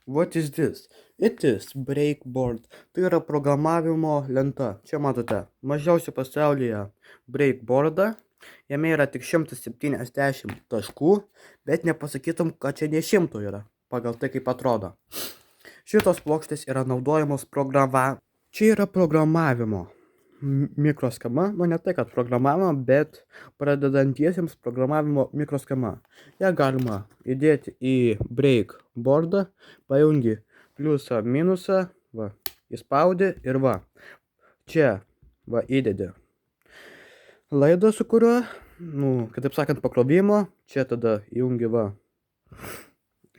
What is this? It is breakboard. Tai yra programavimo lenta. Čia matote, mažiausią pasaulyje breakboardą. Jame yra tik 170 taškų, bet nepasakytum, kad čia ne 100 yra, pagal tai kaip atrodo. Šitos plokštės yra naudojamos Čia yra programavimo mikroschema, ne tai, kad programavimo, bet pradedantiesiems programavimo mikroschema. Ją galima įdėti į breakboardą, pajungi pliusą, minusą, va, įspaudi ir va, čia, va, įdedi laidą, su kuriuo, kitaip sakant, pakrovimo, čia tada įjungi, va,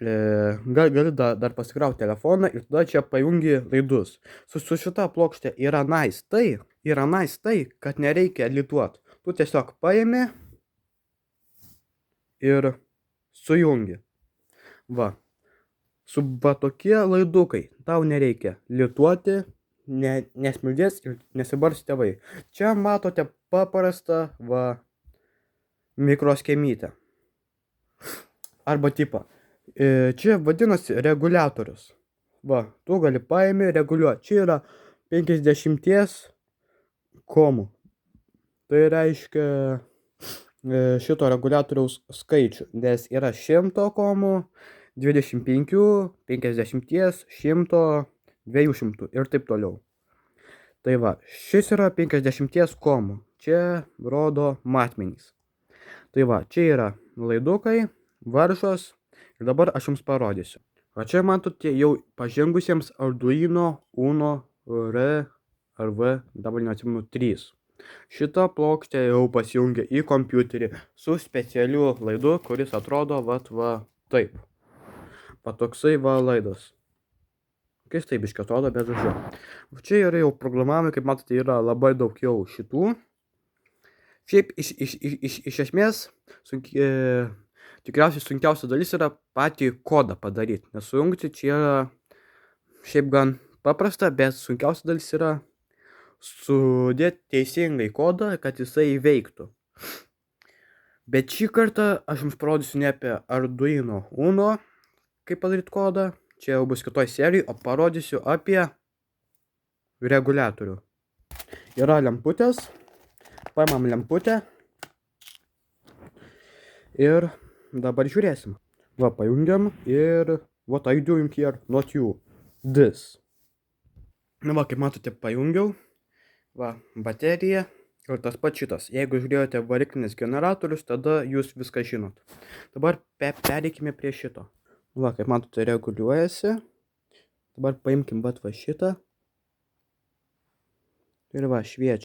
gali dar pasikrauti telefoną ir tada čia pajungi laidus. Su šita plokštė yra nice tai, kad nereikia lituot. Tu tiesiog paimi ir sujungi. Va. Su tokie laidukai tau nereikia lituoti, nesmildės ir nesibars tėvai. Čia matote paprastą, va, mikroschemytę. Arba tipą. Čia vadinasi reguliatorius. Va, tu gali paimi reguliuoti. Čia yra 50 komų. Tai reiškia šito reguliatoriaus skaičių, nes yra 100 komų, 25, 50, 100, 200 ir taip toliau. Tai va, šis yra 50 komų. Čia rodo matmenys. Tai va, čia yra laidukai, varžos. Ir dabar aš jums parodysiu. O čia matote jau pažengusiems Arduino Uno R ar V, dabar neatsimenu, 3. Šita plokštė jau pasijungia į kompiuterį su specialiu laidu, kuris atrodo va taip. Toksai va laidas. Keistai biškai atrodo, bet žodžiu. Čia yra jau programavimai, kaip matote, yra labai daug jau šitų. Šiaip iš esmės tikriausiai sunkiausia dalis yra patį kodą padaryti, nes sujungti čia yra šiaip gan paprasta, bet sunkiausia dalis yra sudėti teisingai kodą, kad jisai veiktų. Bet šį kartą aš jums parodysiu ne apie Arduino Uno, kaip padaryti kodą, čia jau bus kitoj serijai, o parodysiu apie reguliatorių. Yra lemputės, paimam lemputę ir dabar žiūrėsim. Va, pajungiam ir what I doing here, not you, this. Va, kaip matote, pajungiau. Va, baterija ir tas pats šitas. Jeigu žiūrėjote variklinis generatorius, tada jūs viską žinot. Dabar pereikime prie šito. Va, kaip matote, reguliuojasi. Dabar paimkim va šitą. Ir va, šviečia.